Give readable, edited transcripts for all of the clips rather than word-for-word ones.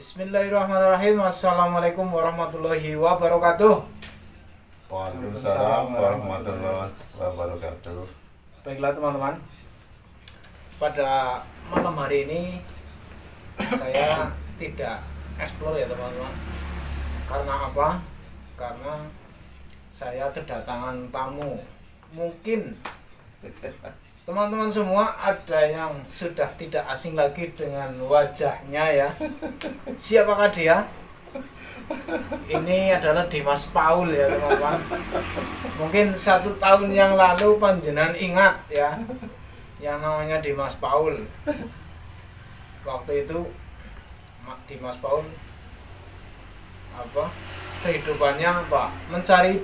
Bismillahirrahmanirrahim. Assalamualaikum warahmatullahi wabarakatuh. Waalaikumsalam warahmatullahi wabarakatuh. Baiklah teman-teman, pada malam hari ini saya tidak explore ya teman-teman. Karena apa? Karena saya kedatangan tamu. Mungkin teman-teman semua ada yang sudah tidak asing lagi dengan wajahnya ya. Siapakah dia? Ini adalah Dimas Paul ya teman-teman. Mungkin 1 tahun yang lalu panjenengan ingat ya, yang namanya Dimas Paul. Waktu itu Dimas Paul kehidupannya mencari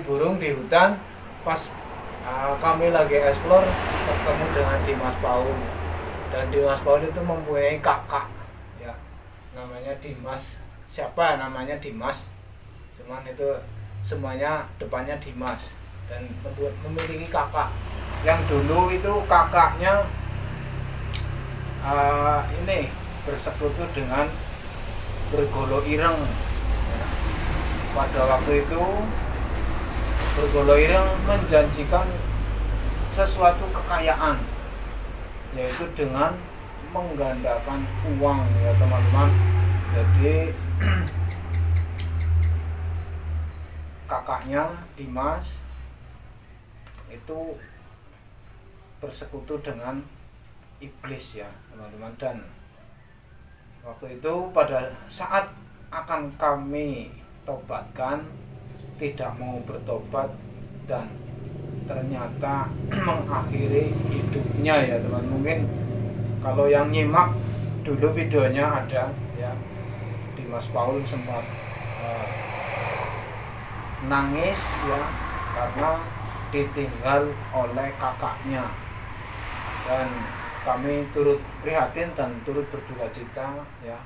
burung di hutan. Pas kami lagi explore bertemu dengan Dimas Paul, dan Dimas Paul itu mempunyai kakak ya, namanya Dimas. Siapa namanya Dimas, cuman itu semuanya depannya Dimas, dan memiliki kakak yang dulu itu kakaknya ini bersekutu dengan Bergolo Ireng ya. Pada waktu itu Bergolo Ireng menjanjikan sesuatu kekayaan, yaitu dengan menggandakan uang ya teman-teman. Jadi kakaknya Dimas itu bersekutu dengan iblis ya teman-teman, dan waktu itu pada saat akan kami tobatkan tidak mau bertobat dan ternyata mengakhiri hidupnya ya teman. Mungkin kalau yang nyimak dulu videonya ada ya, Dimas Paul sempat nangis ya karena ditinggal oleh kakaknya, dan kami turut prihatin dan turut berduka cita ya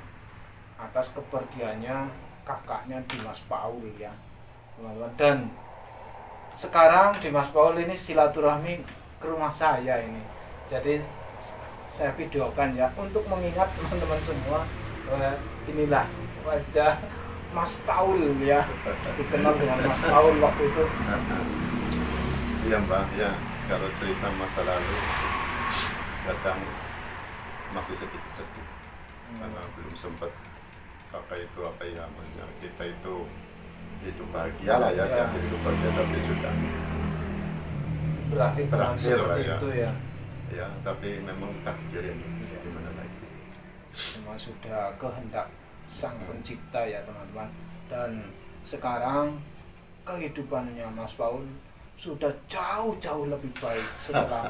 atas kepergiannya kakaknya Dimas Paul ya teman-teman. Dan sekarang Dimas Paul ini silaturahmi ke rumah saya ini, jadi saya videokan ya untuk mengingat teman-teman semua. Inilah wajah Mas Paul ya, dikenal dengan Mas Paul waktu itu. Iya Mbak, ya kalau cerita masa lalu kadang masih sedikit-sedikit karena belum sempat kakak itu apa ya, kita itu bahagia lah ya, ya. Itu bahagia tapi sudah berakhir lah ya. Itu ya. Ya, tapi memang takdir ya, gimana lagi. Semua sudah kehendak Sang Pencipta ya teman-teman. Dan sekarang kehidupannya Mas Paul sudah jauh-jauh lebih baik setelah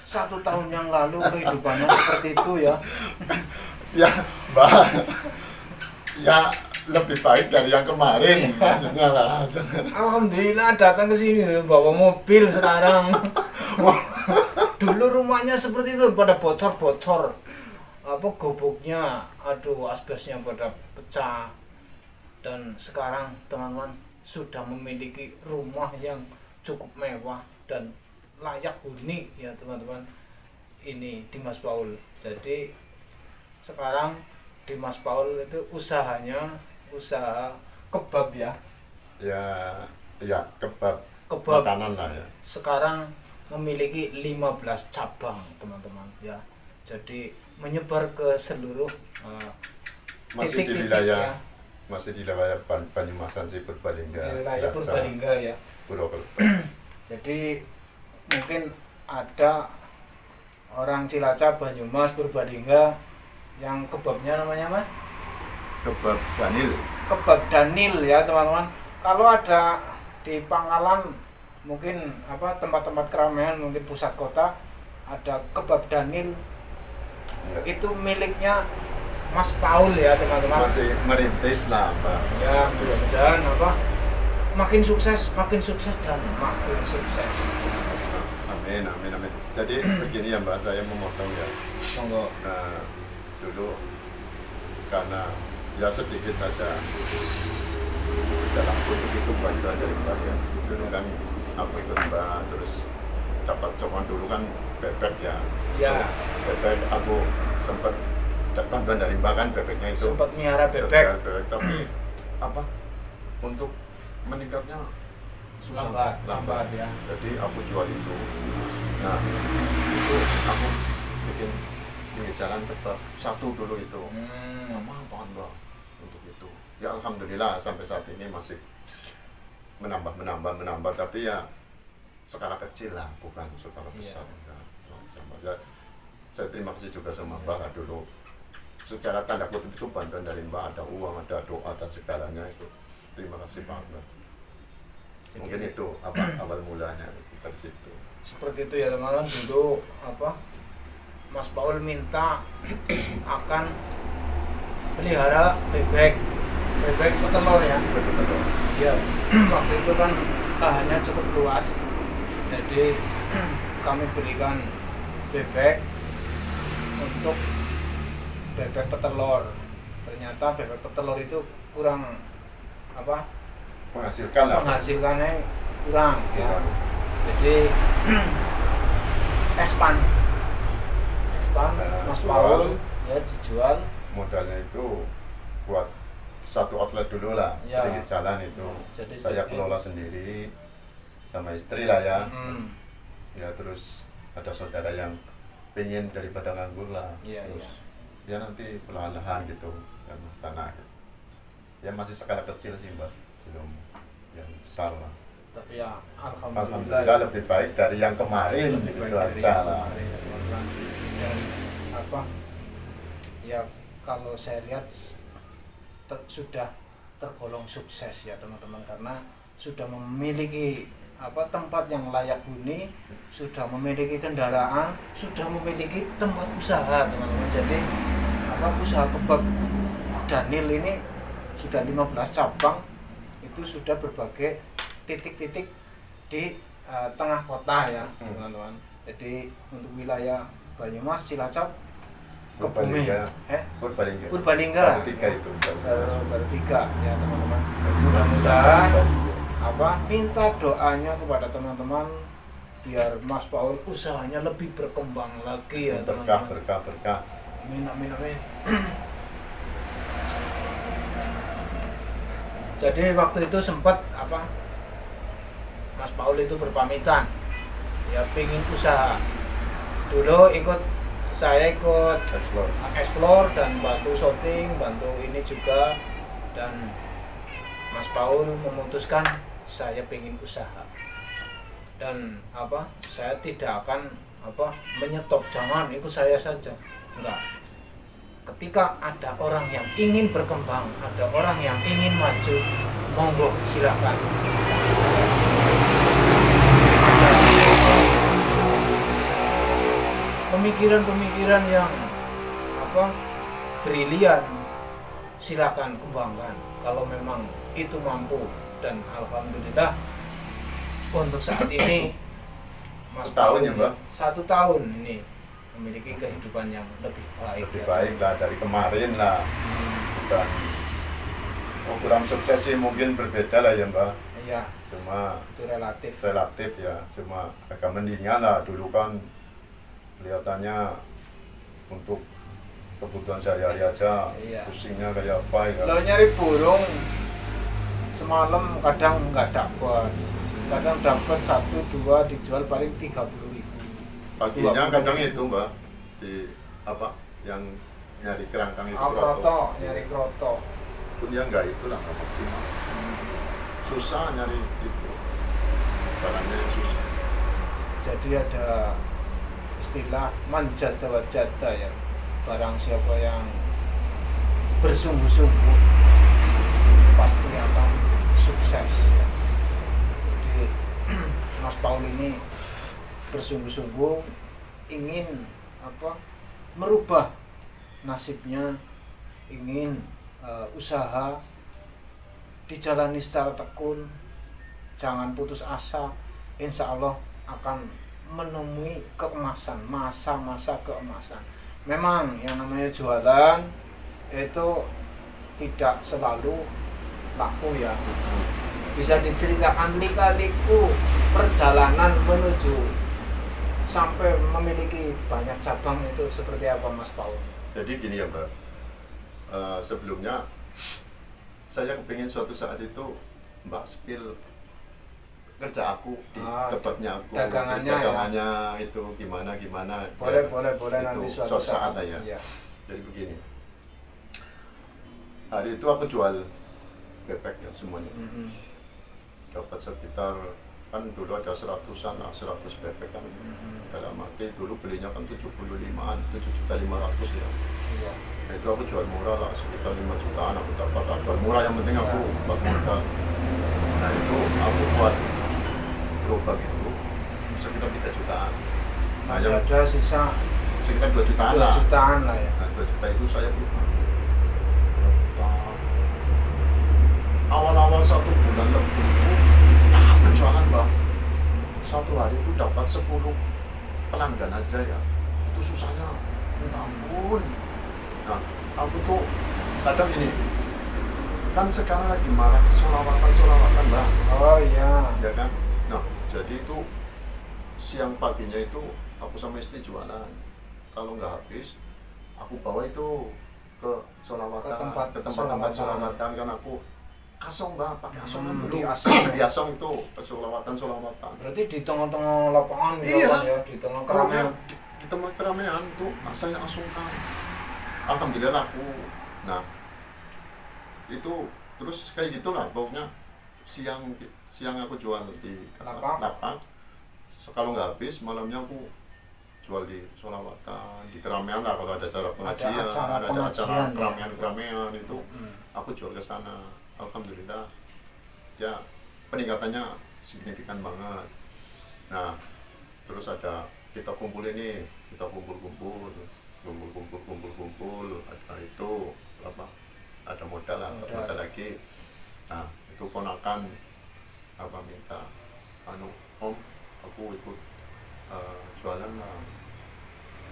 1 tahun yang lalu kehidupannya seperti itu ya. Ya, Mbak. Ya, lebih baik dari yang kemarin maksudnya lah. Alhamdulillah datang ke sini bawa mobil sekarang. Dulu rumahnya seperti itu, pada bocor-bocor goboknya, aduh asbesnya pada pecah. Dan sekarang teman-teman sudah memiliki rumah yang cukup mewah dan layak huni ya teman-teman. Ini Dimas Paul. Jadi sekarang Dimas Paul itu usahanya usaha kebab ya. Ya kebab makanan lah ya. Sekarang memiliki 15 cabang teman-teman ya. Jadi menyebar ke seluruh masih di wilayah ya. Masih di wilayah Banyumasan sih, Purbalingga. Wilayah Purbalingga ya. Purwokerto. Jadi mungkin ada orang Cilacap, Banyumas, Purbalingga yang kebabnya namanya apa? Kebab Danil. Kebab Danil ya teman-teman. Kalau ada di Pangkalan, mungkin tempat-tempat keramaian, mungkin pusat kota, ada Kebab Danil ya. Itu miliknya Mas Paul ya teman-teman. Masih merintis lah Pak. Ya mudah-mudahan makin sukses dan makin sukses. Amin. Jadi begini ya Mbak, saya memotong ya. Monggo. Nah, dulu karena ya sedikit ada dalam kutub itu bantuan dari Mbak ya. Dulu kan aku ikut Mbak, terus dapat coba dulu kan bebek ya. Ya. Bebek aku sempat bantuan dari Mbak kan bebeknya itu sempat miara bebek tapi apa untuk meningkatnya susah, lambat ya. Jadi aku jual itu. Nah itu aku bikin pinggir jalan tetap satu dulu itu. Lama banget Mbak untuk itu. Ya alhamdulillah sampai saat ini masih menambah tapi ya skala kecil lah, bukan skala besar. Ya, saya terima kasih juga sama Mbak dulu. Secara tanda kutip itu bantuan dari Mbak, ada uang, ada doa dan segalanya itu. Terima kasih banget. Mungkin itu awal mulanya dari situ. Seperti itu ya teman-teman. Dulu Mas Paul minta akan pelihara bebek petelur ya. Betul. Ya, waktu itu kan lahannya cukup luas, jadi kami berikan bebek untuk bebek petelur. Ternyata bebek petelur itu kurang menghasilkannya kurang ya. Jadi Espan Mas Paul ya dijual. Modalnya itu buat satu outlet dulu lah, ya. Pinggir jalan itu. Jadi saya kelola sendiri sama istri lah ya. Ya terus ada saudara yang pengen daripada nganggur lah. Terus ya nanti perlahan-lahan gitu yang tanah. Ya masih skala kecil sih Mbak, belum yang besar lah. Tapi ya alhamdulillah lebih baik dari yang kemarin gitu aja lah. Dan ya kalau saya lihat sudah tergolong sukses ya teman-teman, karena sudah memiliki tempat yang layak huni, sudah memiliki kendaraan, sudah memiliki tempat usaha teman-teman. Jadi usaha kebab Daniel ini sudah 15 cabang, itu sudah berbagai titik-titik di tengah kota ya teman-teman. Jadi untuk wilayah Banyumas, Cilacap, Kebumen, Purbalingga baru 3 ya teman-teman. Mudah-mudahan minta doanya kepada teman-teman biar Mas Paul usahanya lebih berkembang lagi ya teman-teman. Berkah. Amin. Jadi waktu itu sempat Mas Paul itu berpamitan ya pengen usaha. Dulu saya ikut explore dan bantu shooting, bantu ini juga, dan Mas Paul memutuskan saya pengen usaha. Dan saya tidak akan menyetop, jangan ikut saya saja. Enggak. Ketika ada orang yang ingin berkembang, ada orang yang ingin maju, monggo silakan. Pemikiran-pemikiran yang brilian, silakan kembangkan kalau memang itu mampu. Dan alhamdulillah untuk saat ini Mas Setahun ya Mbak? 1 tahun ini memiliki kehidupan yang lebih baik lah dari kemarin lah. Dan ukuran sukses sih mungkin berbeda lah ya Mbak. Iya. Cuma itu relatif ya. Cuma agak mendingan lah. Dulu kan kelihatannya untuk kebutuhan sehari-hari aja. Iya. Pusingnya kayak apa ya. Kalau nyari burung semalam kadang nggak dapat, kadang dapat 1-2 dijual paling 30.000. Paginya kadang itu Mbak di yang nyari kerangkang itu nyari kroto pun dia nggak itulah nggak maksimal. Susah nyari itu barangnya yang susah. Jadi ada istilah manjata wajata ya, barang siapa yang bersungguh-sungguh pasti akan sukses ya. Jadi Mas Paul ini bersungguh-sungguh ingin merubah nasibnya, ingin usaha dijalani secara tekun, jangan putus asa. Insya Allah akan menemui keemasan, masa-masa keemasan. Memang yang namanya jualan itu tidak selalu laku ya. Bisa diceritakan lika-liku perjalanan menuju sampai memiliki banyak cabang itu seperti apa Mas Paul? Jadi gini ya Mbak, sebelumnya saya kepingin suatu saat itu Mbak spill kerja aku di tempatnya aku, dagangannya itu gimana boleh itu nanti suatu saat ya. Iya. Jadi begini, hari itu aku jual bebek ya semuanya, dapat sekitar, kan dulu ada 100-an lah, 100 bebek kan, dalam arti dulu belinya kan 75-an, 7.500.000 ya. Iya. Nah, itu aku jual murah lah, sekitar 5 jutaan aku dapat, jual murah yang penting aku buat modal. Nah itu aku buat gerobak itu sekitar 3 jutaan. Nah, Masih ada sisa sekitar 2 jutaan 2 lah. jutaan lah ya. Nah 2 juta itu saya beli. Awal-awal 1 bulan lebih itu penjualan Bang. Satu hari itu dapat 10 pelanggan aja ya. Itu susahnya minta ampun. Nah aku tuh kadang gini, kan sekarang lagi marak solawatan Bang. Oh iya. Ya kan? Nah jadi itu siang paginya itu aku sama istri jualan. Kalau nggak habis aku bawa itu ke solawatan, ke tempat-tempat solawatan kan aku asong Bang, pakai asongan dulu. Di asong itu ke solawatan. Berarti di tengah-tengah lapangan Iya. Ya, di tengah keramaian. Di tempat keramaian itu saya asongkan. Alhamdulillah laku. Nah itu terus kayak gitulah pokoknya siang aku jual di lapak. Kalau nggak habis malamnya aku jual di solawatan, di keramaian lah, kalau ada acara pengajian, ada acara keramaian itu aku jual ke sana. Alhamdulillah ya peningkatannya signifikan banget. Nah terus ada kita kumpul ini, kita kumpul ada itu apa, ada modal lah, modal lagi. Nah itu ponakan apa minta om aku ikut jualan lah.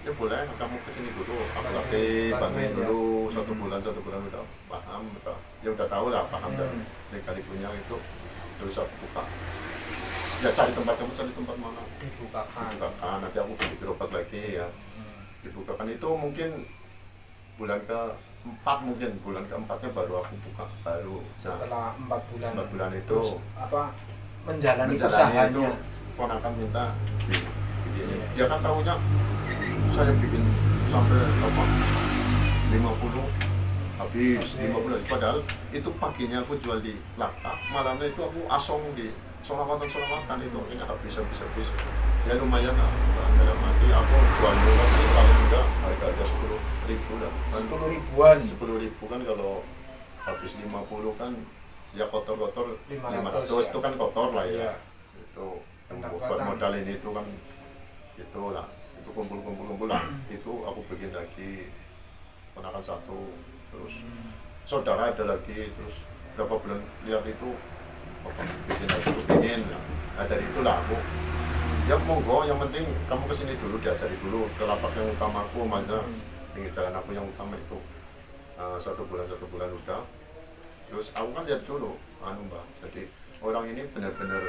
Ya boleh, kamu kesini dulu, aku lagi bantuin dulu 1 bulan udah paham, udah tahu lah, paham dari lika-likunya itu. Terus aku buka, ya cari tempat mana dibukakan, nanti aku bikin gerobak lagi ya. Dibukakan itu mungkin bulan ke-4, bulan ke-4-nya baru aku buka baru. Setelah 4 bulan itu apa menjalani usahanya itu ponakan minta begini. Dia kan tahunya saya bikin sampai 50 habis 50, padahal itu paginya aku jual di lapak, malamnya itu aku asong di solawatan itu akhirnya habis ya lumayan lah. Dalam arti aku jual murah sih, paling enggak harga 10.000 lah kan, 10.000 kan, kalau habis 50 kan ya kotor 500 ya. Itu kan kotor lah ya. Iya. Itu buat modal ini itu kan gitu lah, itu kumpul lah. Itu aku bikin lagi ponakan 1, terus saudara ada lagi, terus berapa bulan lihat itu bikin lagi, bikin. Nah dari itulah aku ya monggo, yang penting kamu kesini dulu, diajari dulu ke lapak yang utama aku, mana pinggir jalan aku yang utama itu. 1 bulan udah, terus aku kan lihat dulu Mbak, jadi orang ini benar-benar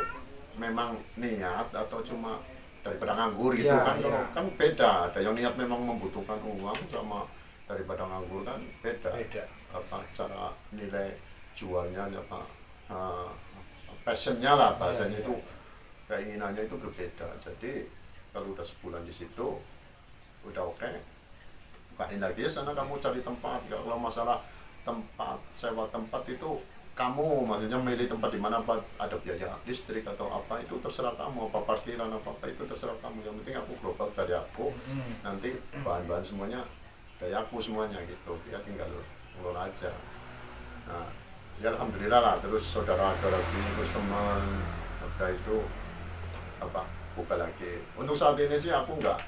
memang niat atau cuma daripada nganggur gitu ya, kan. ya. Kan beda, ada yang niat memang membutuhkan uang sama daripada nganggur kan beda. Apa cara nilai jualnya, apa passionnya lah bahasanya, itu keinginannya itu berbeda. Jadi kalau udah sebulan di situ udah oke, bukain lagi sana, kamu cari tempat. Kalau masalah tempat, sewa tempat itu kamu maksudnya milih tempat di mana, ada biaya listrik atau apa, itu terserah kamu, apa parkiran apa itu terserah kamu. Yang penting aku gerobak dari aku, nanti bahan-bahan semuanya dari aku semuanya gitu, dia tinggal ngelola aja. Nah ya alhamdulillah lah, terus saudara lagi, terus teman ada itu apa buka lagi. Untuk saat ini sih aku nggak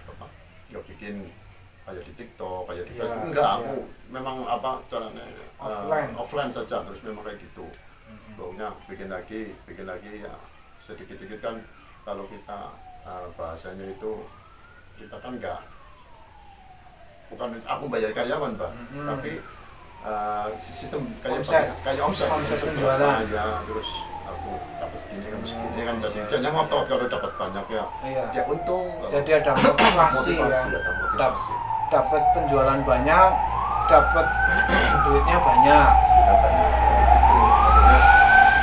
bikin kayak di TikTok, kayak di Facebook, enggak. Aku memang apa caranya offline saja, terus memang kayak gitu. Pokoknya bikin lagi ya sedikit-sedikit kan. Kalau kita bahasanya itu, kita kan enggak, bukan aku bayar karyawan Mbak, tapi sistem kayak omset penjualan ya, terus aku dapat segini kan jadi dia ngotot kalau dapat banyak ya Iya. dia untung. Jadi ada motivasi ya. ada motivasi. Dapat penjualan banyak, dapat duitnya banyak.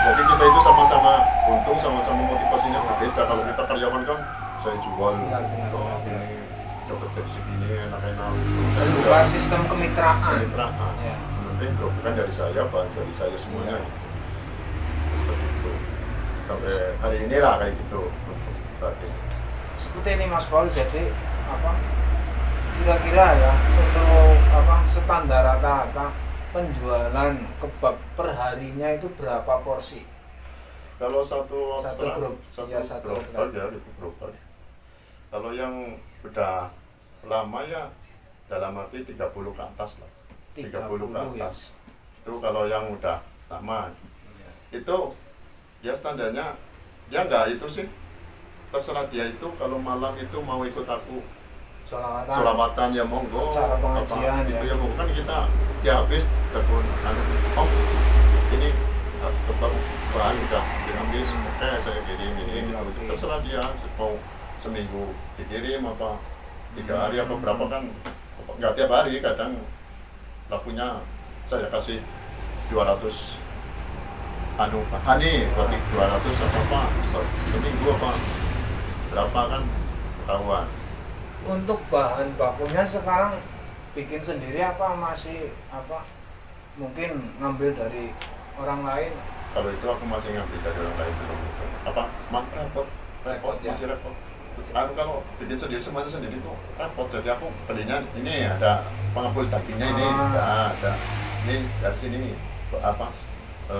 Jadi kita itu sama-sama untung, sama-sama motivasinya berbeda. Kalau kita karyawan kan saya jual Benar. ini dapat dari segini enak-enak. Dan bukan sistem kemitraan. Kemitraan. Ya. Penting bukan dari saya, Pak, dari saya semuanya. Seperti itu. Sampai hari inilah kayak gitu. Tadi. Seperti ini Mas Paul, jadi apa? Kira-kira ya untuk apa standar rata-rata penjualan kebab perharinya itu berapa porsi? Kalau satu grup, satu ya, satu gerobak ya itu gerobak. Kalau yang udah lama ya dalam arti 30 ke atas lah. 30 ke atas. Ya. Itu kalau yang udah lama. Itu ya standarnya dia enggak itu sih. Terserah dia itu kalau malam itu mau ikut aku Selawatan ya monggo. Cara pengajian apa, ya. Itu ya monggo kan kita ya habis telepon ini kebab bahan udah diambil semuanya saya kirim ini gitu. Terserah dia mau seminggu dikirim apa 3 hari apa berapa kan nggak tiap hari, kadang lakunya saya kasih 200 hani berarti 200 apa seminggu apa berapa kan ketahuan. Untuk bahan bakunya sekarang bikin sendiri apa masih apa mungkin ngambil dari orang lain? Kalau itu aku masih ngambil dari orang lain dulu. Apa? Repot Ya. masih repot. Aku kalau bikin sendiri semuanya sendiri itu repot. Jadi aku belinya ini ada pengepul dagingnya ini, ada ini dari sini apa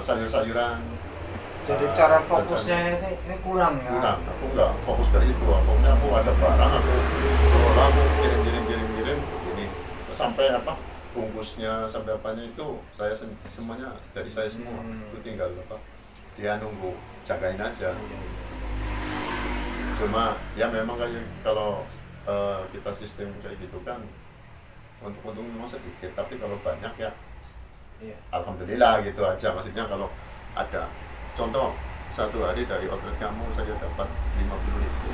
sayur-sayuran. Jadi cara fokusnya ini kurang ya? Kurang, aku nggak fokus dari itu. Aku ada barang, aku kelola, aku kirim ini sampai apa bungkusnya sampai apanya itu saya semuanya dari saya semua. Itu tinggal apa dia nunggu jagain aja. Cuma ya memang kayak kalau kita sistem kayak gitu kan untuk untung memang sedikit, tapi kalau banyak ya Iya. alhamdulillah gitu aja. Maksudnya kalau ada contoh satu hari dari outlet kamu saya dapat 50.000,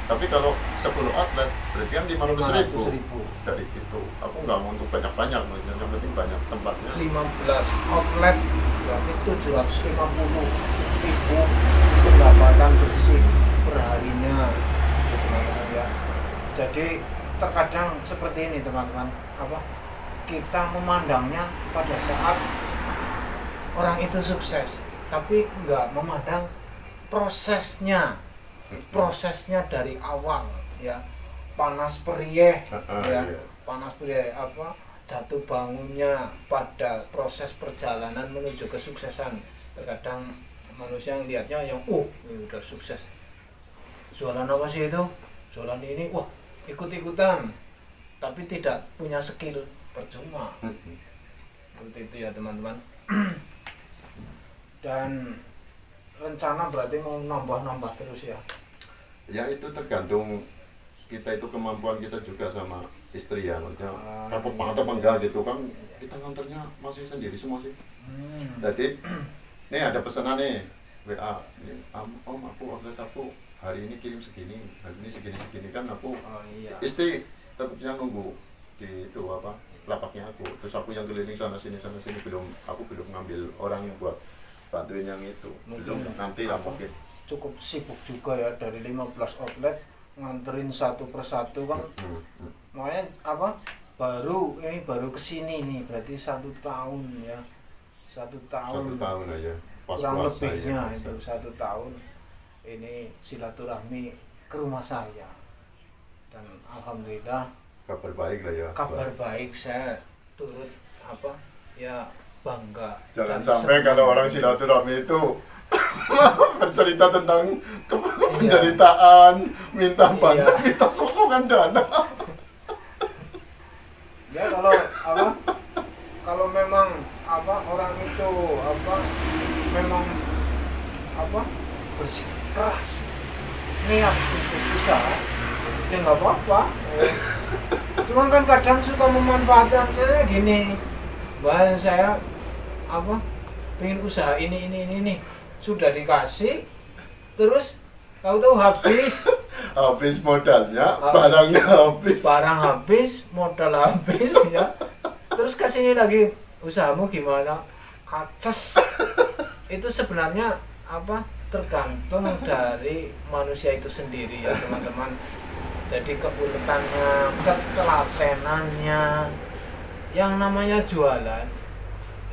tapi kalau 10 outlet berarti kan 500.000 dari itu. Aku nggak mau untuk banyak-banyak, yang penting banyak tempatnya. 15 outlet berarti 750.000 pendapatan bersih perharinya, teman-teman ya. Jadi terkadang seperti ini teman-teman, apa kita memandangnya pada saat orang itu sukses, tapi nggak memandang prosesnya dari awal ya, panas perieh ya, panas perieh apa jatuh bangunnya pada proses perjalanan menuju kesuksesan. Terkadang manusia yang lihatnya yang ini udah sukses, jualan apa sih itu, jualan ini, wah ikut-ikutan, tapi tidak punya skill, percuma. Seperti itu ya teman-teman. Dan rencana berarti mau nambah terus ya? Ya itu tergantung kita itu kemampuan kita juga sama istri ya, maksudnya repot banget apa enggak gitu kan, kita nganternya masih sendiri semua sih. Jadi nih ada pesanan nih WA, om aku order aku hari ini kirim segini, hari ini segini kan aku istri tetapnya nunggu di itu apa lapaknya aku, terus aku yang keliling sana sini aku belum ngambil orang yang buat bantuin yang itu. Belum, nanti lah mungkin. Cukup sibuk juga ya, dari 15 outlet nganterin satu persatu kan. Makanya apa baru kesini nih berarti 1 tahun ya, 1 tahun aja kurang lebihnya ya, itu 1 tahun ini silaturahmi ke rumah saya, dan alhamdulillah kabar baik lah ya. Kabar baik, saya turut apa ya bangga. Jangan sampai kalau orang silaturahmi itu bercerita tentang penderitaan, minta bantuan, minta sokongan dana. Ya kalau memang orang itu memang bersikeras niat untuk usaha, ya nggak apa-apa. Cuma kan kadang suka memanfaatkan gini, bahwa saya pengen usaha ini sudah dikasih terus tahu-tahu habis. Habis modalnya, barangnya habis. Barang habis, modal habis ya. Terus kesini lagi, usahamu gimana? Kaces. Itu sebenarnya apa? Tergantung dari manusia itu sendiri ya teman-teman. Jadi keuletannya, ketelatenannya. Yang namanya jualan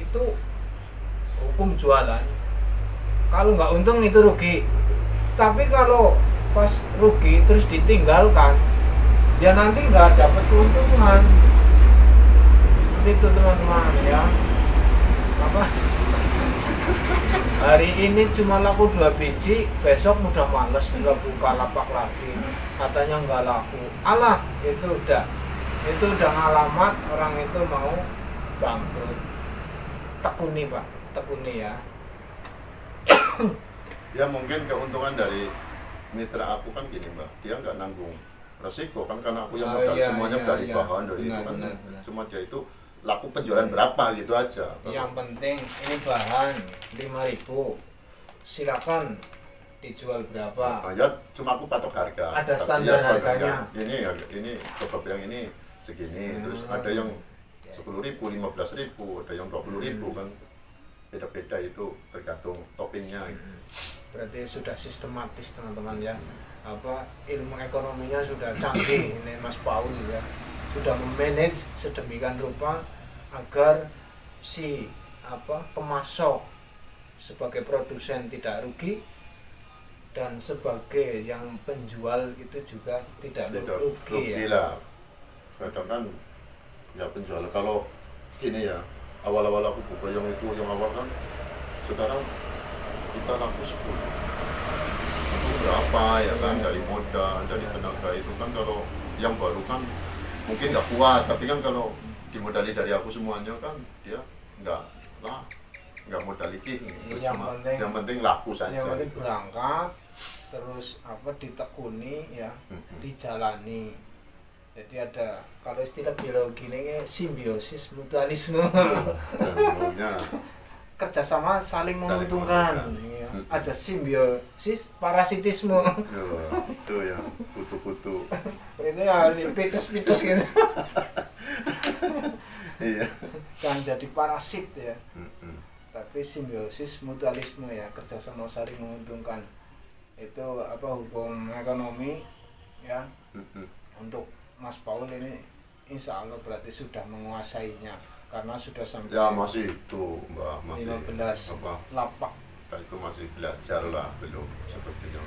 itu hukum jualan. Kalau nggak untung itu rugi. Tapi kalau pas rugi terus ditinggalkan, ya nanti nggak dapat keuntungan. Seperti itu teman-teman ya. Apa? Hari ini cuma laku 2 biji, besok udah males nggak buka lapak lagi. Katanya nggak laku. Alah, itu udah ngalamat orang itu mau bangkrut. Tekuni Pak, tekuni ya. Ya mungkin keuntungan dari mitra aku kan gini mbak, dia nggak nanggung resiko kan karena aku yang modal semuanya dari bahan dari benar, itu kan benar. cuma dia itu laku penjualan berapa gitu aja. Yang penting ini bahan 5.000, silakan dijual berapa. Nah, ya cuma aku patok harga. Ada Tapi standar ya, harganya. Ini kebab yang ini segini, terus ada yang 10.000, 15.000, ada yang 20.000 kan beda-beda itu tergantung toppingnya. Berarti sudah sistematis teman-teman ya. Apa ilmu ekonominya sudah canggih ini Mas Paul ya. Sudah memanage sedemikian rupa agar si pemasok sebagai produsen tidak rugi dan sebagai yang penjual itu juga tidak rugi ya. Lah. Kadang kan ya penjual kalau gini ya, awal-awal aku buka yang itu yang awal kan sekarang kita laku 10 itu berapa ya kan dari modal dari tenaga itu kan kalau yang baru kan mungkin nggak kuat tapi kan kalau dimodali dari aku semuanya kan dia nggak modality gitu. Yang penting laku saja. Yang penting berangkat terus ditekuni ya, dijalani. Jadi ada kalau istilah biologi ini simbiosis mutualisme. Kerjasama saling menguntungkan. Ya. Ada simbiosis parasitisme. Itu ya kutu-kutu. Itu ya pitus-pitus gitu. Iya. Jangan jadi parasit ya. Tapi simbiosis mutualisme ya, kerjasama saling menguntungkan. Itu hukum ekonomi ya. Untuk Mas Paul ini insya Allah berarti sudah menguasainya karena sudah sampai ya masih itu mbak masih 15 lapak. Itu masih belajar lah belum seperti yang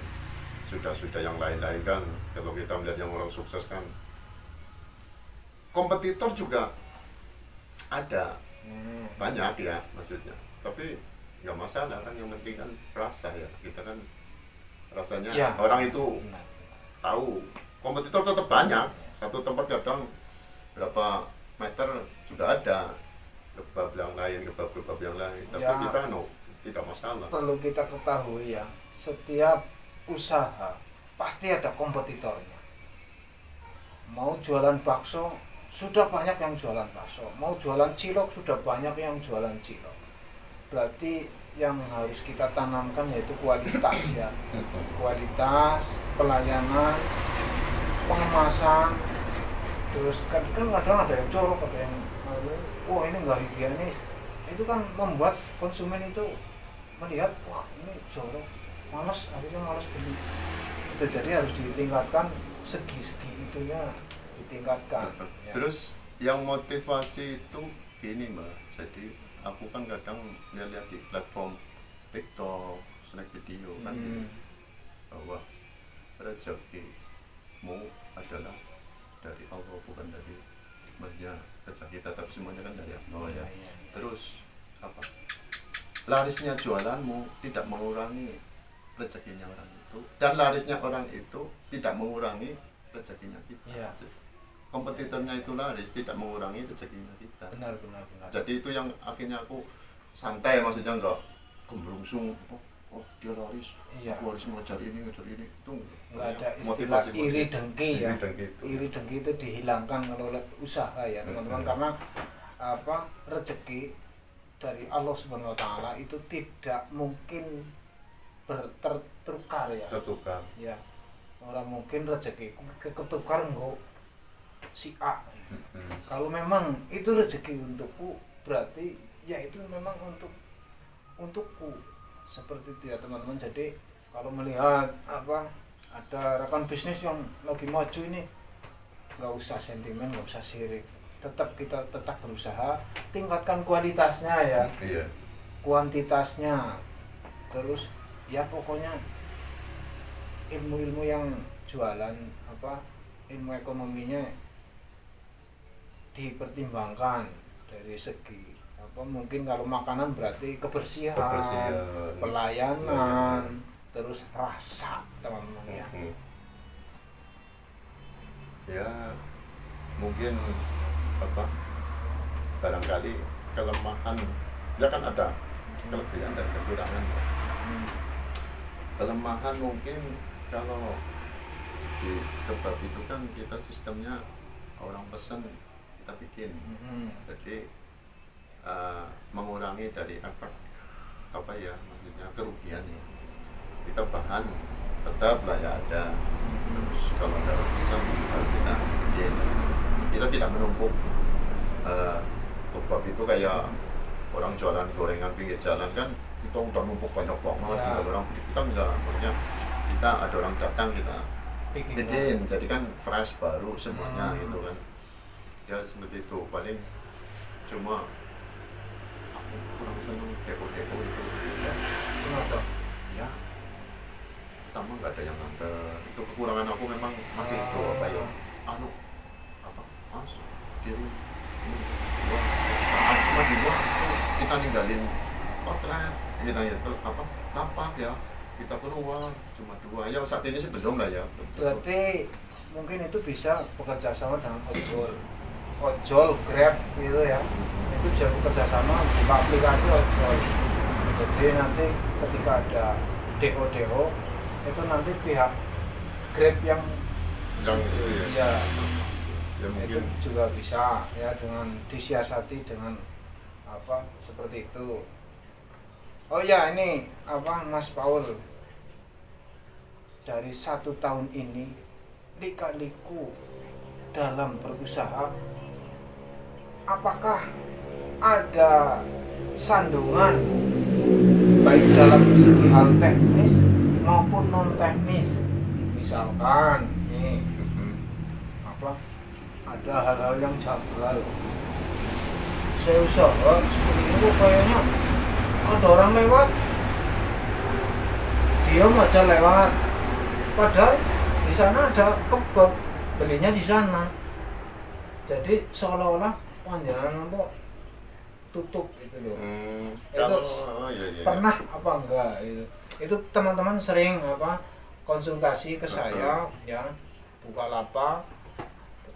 sudah yang lain-lain kan. Kalau kita melihat yang orang sukses kan kompetitor juga ada banyak ya maksudnya, tapi nggak masalah kan, yang penting kan rasa ya, kita kan rasanya ya. Orang itu tahu kompetitor tetap banyak, satu tempat kadang berapa meter sudah ada kebab yang lain, kebab yang lain, tapi ya, kita tidak masalah. Perlu kita ketahui ya, setiap usaha pasti ada kompetitornya. Mau jualan bakso sudah banyak yang jualan bakso, mau jualan cilok sudah banyak yang jualan cilok. Berarti yang harus kita tanamkan yaitu kualitas ya, kualitas pelayanan, pengemasan. Terus kadang ada yang jorok, ada yang ini nggak higienis. Itu kan membuat konsumen itu melihat wah ini jorok, akhirnya malas beli. Itu jadi harus ditingkatkan segi-segi itunya ditingkatkan ya. Terus yang motivasi itu gini mbak, jadi aku kan kadang lihat di platform TikTok, snack video kan bahwa rezekimu adalah dari Allah, bukan dari banyak kerja kita, tapi semuanya kan dari Allah ya. Terus larisnya jualanmu tidak mengurangi rezekinya orang itu, dan larisnya orang itu tidak mengurangi rezekinya kita ya. Kompetitornya itu laris tidak mengurangi rezekinya kita. Benar. Jadi itu yang akhirnya aku santai, maksudnya enggak gembrungsung. Oh dia laris, aku harus ngejar ini itu nggak ada istilah iri dengki ya. Iri dengki itu dihilangkan kalau usaha ya teman-teman, karena rezeki dari Allah Subhanahu Wa Taala itu tidak mungkin tertukar ya. tertukar. Ya, orang mungkin rezekiku ketukar nggo si A. Kalau memang itu rezeki untukku, berarti ya itu memang untukku. Seperti itu ya teman-teman. Jadi kalau melihat ada rekan bisnis yang lagi maju ini, nggak usah sentimen, nggak usah sirik. Kita tetap berusaha, tingkatkan kualitasnya ya. Iya. Kuantitasnya. Terus ya pokoknya ilmu-ilmu yang jualan ilmu ekonominya dipertimbangkan dari segi mungkin kalau makanan berarti kebersihan. Pelayanan, terus rasa teman-teman ya. Ya mungkin barangkali kelemahan ya kan ada kelebihan dan kekurangan. Kelemahan mungkin kalau di kebab itu kan kita sistemnya orang pesan kita bikin. Jadi mengurangi dari efek maksudnya kerugian. Kita bahan tetap lah ya ada. Terus kalau ada pesan harus kita bikin. Kita tidak menumpuk kebab itu kayak orang jualan gorengan pinggir jalan kan, kita udah numpuk banyak banget ya. Orang kita enggak, maksudnya kita ada orang datang kita bikin, jadi kan fresh baru semuanya gitu kan. Ya seperti itu, paling cuma aku kurang seneng depo-depo itu ya. Kenapa? Ya pertama nggak ada yang nganter, itu kekurangan aku memang masih itu mas kirim cuma di luar kita ninggalin outlet kita rapat ya, kita keluar cuma 2 ya, saat ini sih belum lah ya. Berarti mungkin itu bisa bekerja sama dengan ojol, grab gitu ya. Itu bisa bekerja sama, buka aplikasi ojol. Jadi nanti ketika ada DO itu nanti pihak grab yang itu ya itu mungkin juga bisa ya, dengan disiasati dengan seperti itu. Oh ya, ini Mas Paul, dari 1 tahun ini lika-liku dalam berusaha, apakah ada sandungan baik dalam segi hal teknis maupun non teknis? Misalkan nih ada hal-hal yang janggal, saya usaha seperti itu kayaknya ada orang lewat, diam aja lewat, padahal di sana ada kebab, belinya di sana. Jadi seolah-olah panjangan tutup gitu loh. Pernah apa enggak itu teman-teman sering konsultasi ke saya ya, Bukalapak,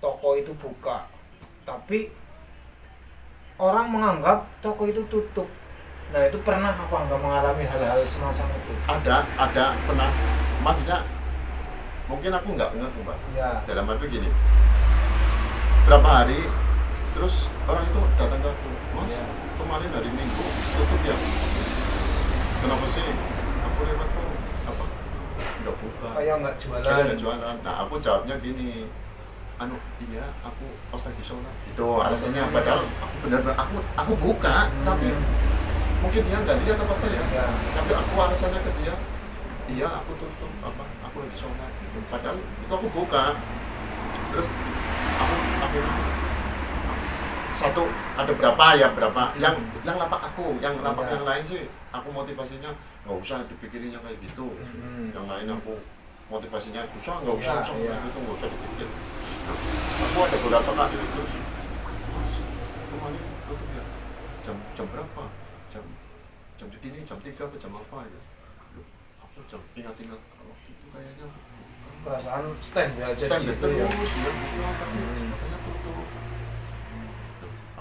toko itu buka, tapi orang menganggap toko itu tutup. Nah itu pernah apa enggak mengalami hal-hal semacam itu? Ada pernah, maksudnya mungkin aku nggak ngerti Mbak ya. Dalam arti gini, berapa hari terus orang itu datang ke aku, mas ya, kemarin hari Minggu tutup ya, kenapa sih? Aku lewat tuh nggak buka, kayak nggak jualan. Nah aku jawabnya gini, iya aku pas lagi sholat itu alasannya, padahal aku benar-benar aku buka, tapi mungkin dia nggak lihat apa ya. Tapi aku alasannya ke dia, iya aku tutup aku lagi sholat gitu. Padahal itu aku buka. Terus aku akhirnya satu ada berapa yang lapak aku, yang lapak yang lain sih aku motivasinya nggak usah dipikirinnya kayak gitu. Yang lain aku motivasinya nggak usah itu nggak usah dipikir. Nah, aku ada beberapa kali terus kemarin tutup ya jam berapa, jam segini, jam 3 atau jam apa ya. Aku ingat waktu itu kayaknya perasaan standby aja terus ya makanya tutup.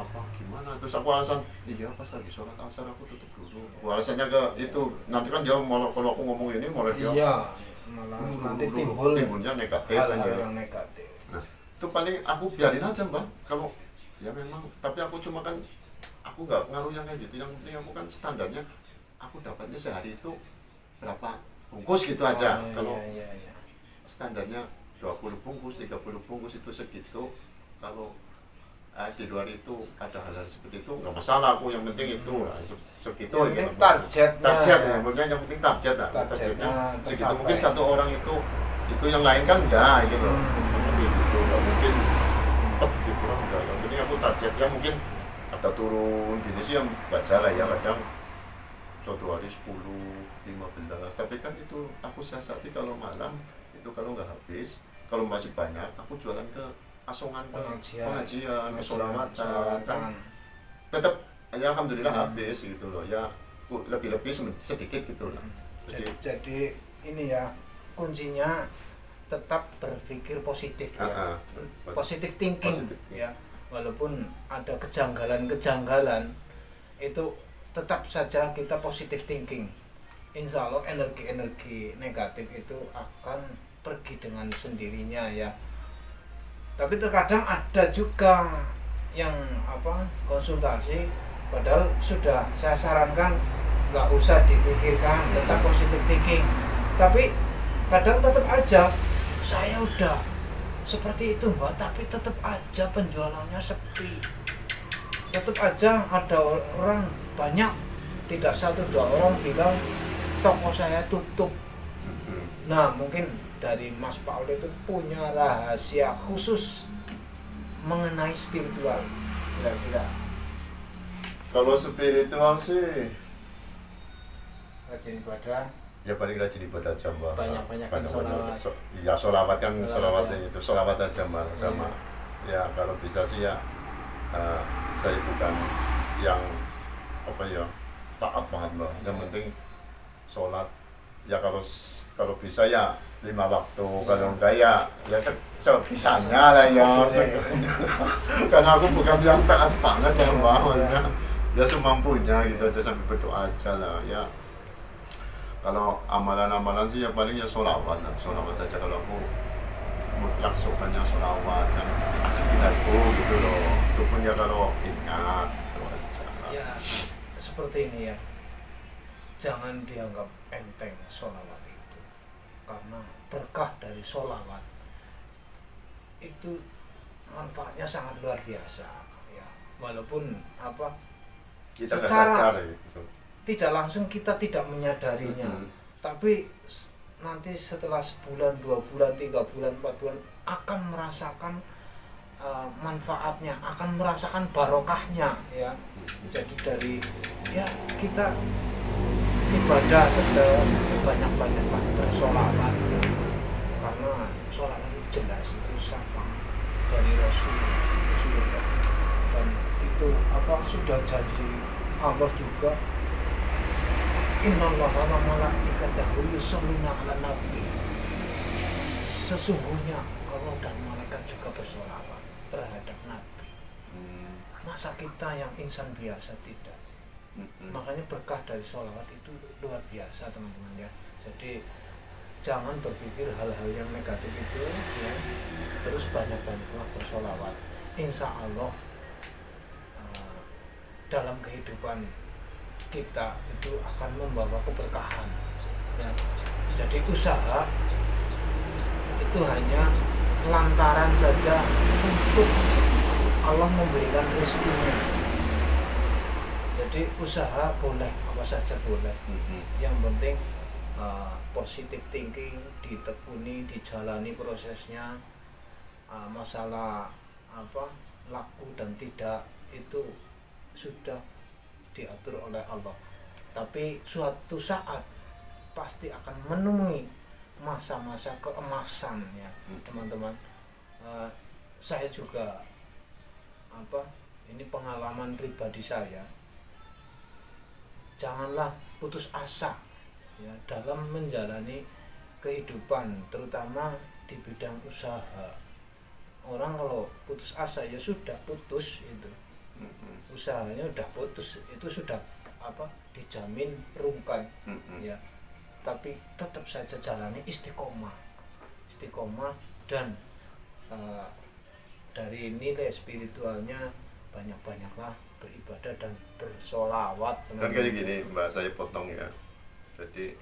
Apa gimana, terus aku alasan iya pas lagi sholat asar aku tutup dulu. Alasannya ke itu, nanti kan dia malah kalau aku ngomong ini malah dia malah nanti timbulnya negatif yang negatif. Nah itu paling aku biarin aja Mbak, kalau ya memang, tapi aku cuma kan aku nggak ngaruh yang kayak gitu. Yang penting aku kan standarnya aku dapatnya sehari itu berapa bungkus gitu aja. Oh, Kalau iya, iya. standarnya 20 bungkus, 30 bungkus itu segitu. Kalau di luar itu ada hal-hal seperti itu nggak masalah, aku yang penting itu segitu Yang aja. penting targetnya, target ya. ya, mungkin yang penting targetnya Targetnya segitu. tercapai. Mungkin satu orang itu yang lain kan enggak gitu loh. Tapi itu nggak mungkin tetap gitu lah, enggak. Yang penting aku targetnya mungkin ada turun gini sih yang baca lah ya, kadang suatu hari 10, 15, tapi kan itu aku siasati kalau malam itu kalau nggak habis, kalau masih banyak aku jualan ke asongan, ke pengajian, ke sholawatan kan tetap ya alhamdulillah habis gitu loh ya, lebih sedikit gitu lah. Jadi ini ya kuncinya tetap berpikir positif ya, positif thinking ya, walaupun ada kejanggalan itu tetap saja kita positif thinking. Insya Allah energi negatif itu akan pergi dengan sendirinya ya. Tapi terkadang ada juga yang konsultasi, padahal sudah saya sarankan nggak usah dipikirkan, tetap positif thinking. Tapi kadang tetap aja saya udah seperti itu Mbak, tapi tetap aja penjualannya sepi. Tetap aja ada orang banyak, tidak 1-2 orang bilang toko saya tutup. Nah mungkin dari Mas Paul itu punya rahasia khusus mengenai spiritual kira-kira. Kalau spiritual sih Rajin ibadah ya paling rajin ibadah aja Mbak. Banyak-banyakan sholawat. Ya sholawat kan, sholawatnya ya. itu sholawat aja Mbak sama. Ya kalau bisa sih ya saya bukan yang taat banget Mbak. Yang penting sholat ya kalau bisa ya 5 waktu, kalau enggak ya sebisanya lah ya. Karena aku bukan yang taat banget ya Mbak, ya semampunya gitu aja, sambil berdoa aja lah ya. Kalau amalan-amalan sih ya paling ya sholawat aja. Kalau aku mutlak sukanya sholawat dan asik aku gitu loh. Itu pun ya kalau ingat itu aja. Ya seperti ini ya, jangan dianggap enteng sholawat itu, karena berkah dari sholawat itu manfaatnya sangat luar biasa ya. Walaupun Kita secara sadar, gitu. tidak langsung kita tidak menyadarinya, tapi nanti setelah sebulan, 2 bulan, 3 bulan, 4 bulan akan merasakan manfaatnya, akan merasakan barokahnya ya. Jadi dari ya kita ibadah tetap banyak-banyak bersolawat ya. Karena sholawat itu jelas itu syafaat dari Rasulullah, dan itu sudah jadi Allah juga. Innallaha wa malaikatahu yusholluna 'alan nabi. Sesungguhnya Allah dan malaikat juga bersolawat terhadap Nabi. Masa kita yang insan biasa tidak? Makanya berkah dari sholawat itu luar biasa teman-teman ya. Jadi jangan berpikir hal-hal yang negatif itu ya, terus banyak-banyaklah bersolawat. Insya Allah dalam kehidupan kita itu akan membawa keberkahan ya. Jadi usaha itu hanya lantaran saja untuk Allah memberikan rezekinya. Jadi usaha boleh, apa saja boleh. Yang penting positive thinking, ditekuni, dijalani prosesnya. Masalah laku dan tidak itu sudah diatur oleh Allah. Tapi suatu saat pasti akan menemui masa-masa keemasan ya teman-teman. Saya juga ini pengalaman pribadi saya. Janganlah putus asa ya dalam menjalani kehidupan, terutama di bidang usaha. Orang kalau putus asa ya sudah putus itu. Usahanya udah putus, itu sudah dijamin rungkai ya. Tapi tetap saja jalani istiqomah dan dari nilai spiritualnya banyak-banyaklah beribadah dan bersolawat. Kan kayak gini Mbak, saya potong ya. Jadi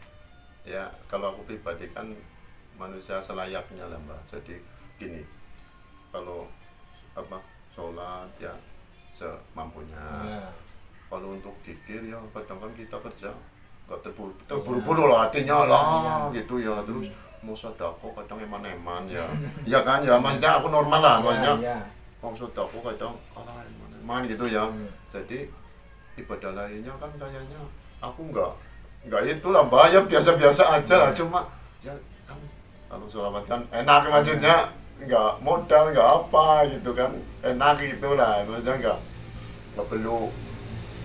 ya kalau aku pribadi kan manusia selayaknya lah Mbak. Jadi gini, kalau apa sholat ya semampunya. Kalau untuk dikir ya kadang kan kita kerja nggak terburu-buru lah hatinya lah gitu ya, terus mau sedekah kadang eman-eman ya. Iya kan ya, maksudnya aku normal lah maksudnya. Mau sedekah kadang eman-eman gitu ya. Jadi ibadah lainnya kan kayaknya aku nggak itulah Mbak, ya biasa-biasa aja lah, cuma ya kan kalau sholawat kan enak maksudnya, nggak modal nggak apa gitu kan, enak gitu lah maksudnya, nggak perlu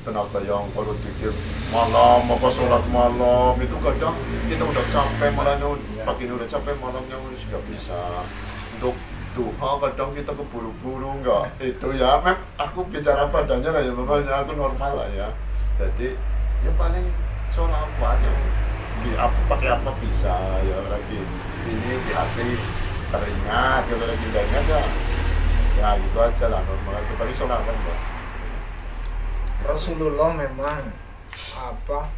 tenaga yang kalau pikir malam apa sholat malam itu kadang kita udah capek malamnya, pagi udah capek malamnya nggak bisa. Untuk duha kadang kita keburu-buru nggak itu ya, aku bicara padanya lah ya, makanya aku normal lah ya. Jadi ya paling sholawat yang di apa pakai apa bisa ya, lagi ini di hati teringat, kalau lagi nggak ingat ya gitu aja lah, normal aja paling sholawat Mbak. Rasulullah memang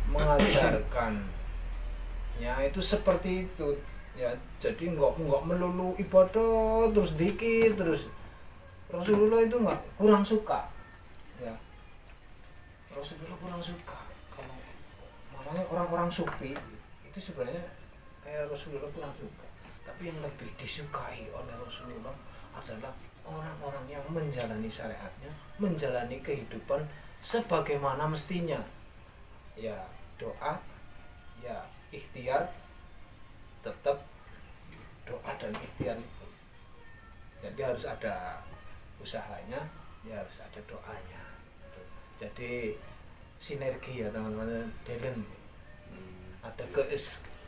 mengajarkannya itu seperti itu ya. Jadi nggak melulu ibadah terus zikir terus. Rasulullah itu kurang suka ya. Rasulullah kurang suka. Kalau makanya orang-orang sufi itu sebenarnya kayak Rasulullah kurang suka. Tapi yang lebih disukai oleh Rasulullah adalah orang-orang yang menjalani syariatnya, menjalani kehidupan sebagaimana mestinya ya. Doa ya, ikhtiar, tetap doa dan ikhtiar itu jadi harus ada usahanya ya, harus ada doanya gitu. Jadi sinergi ya teman-teman, balance, ada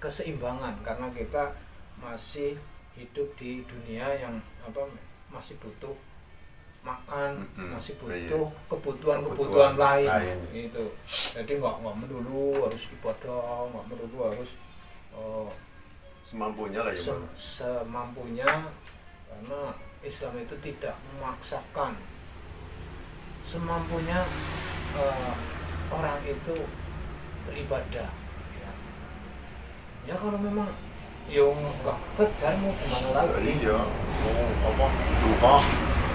keseimbangan, karena kita masih hidup di dunia yang masih butuh makan, masih butuh kebutuhan lain gitu. Jadi nggak melulu harus ibadah, nggak melulu harus semampunya lah ya semampunya, karena Islam itu tidak memaksakan. Semampunya orang itu beribadah ya kalau memang yang nggak kejar mau gimana lagi. Iya, mau duha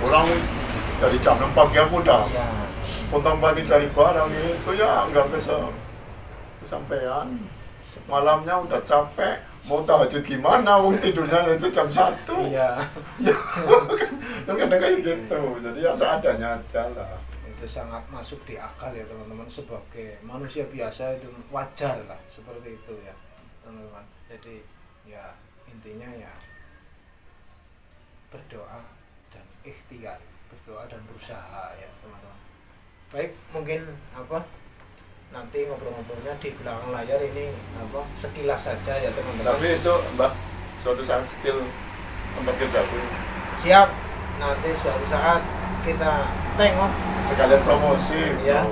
orang dari jam 6 pagi aku udah potong pagi cari barang itu ya nggak kesampean, malamnya udah capek, mau tahajud gimana, mau tidurnya itu jam 1. Iya. Kan kadang kayak gitu, jadi ya seadanya aja lah. Itu sangat masuk di akal ya teman-teman, sebagai manusia biasa itu wajar lah seperti itu ya teman-teman. Jadi ya intinya ya berdoa dan ikhtiar, berdoa dan berusaha ya teman-teman. Baik, mungkin nanti ngobrol-ngobrolnya di belakang layar ini sekilas saja ya teman-teman. Tapi itu Mbak, suatu saat skill untuk kerjaku. Siap, nanti suatu saat kita tengok sekalian promosi ya.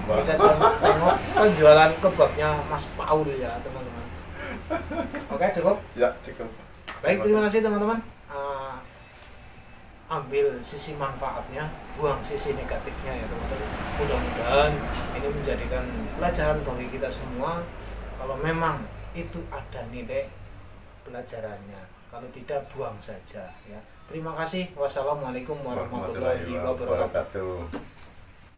Kita tengok penjualan kebabnya Mas Paul ya teman-teman. Oke, cukup? Ya, cukup. Baik, terima kasih teman-teman. Ambil sisi manfaatnya, buang sisi negatifnya ya teman-teman. Mudah-mudahan ini menjadikan pelajaran bagi kita semua. Kalau memang itu ada nilai pelajarannya, kalau tidak buang saja ya. Terima kasih. Wassalamualaikum warahmatullahi wabarakatuh.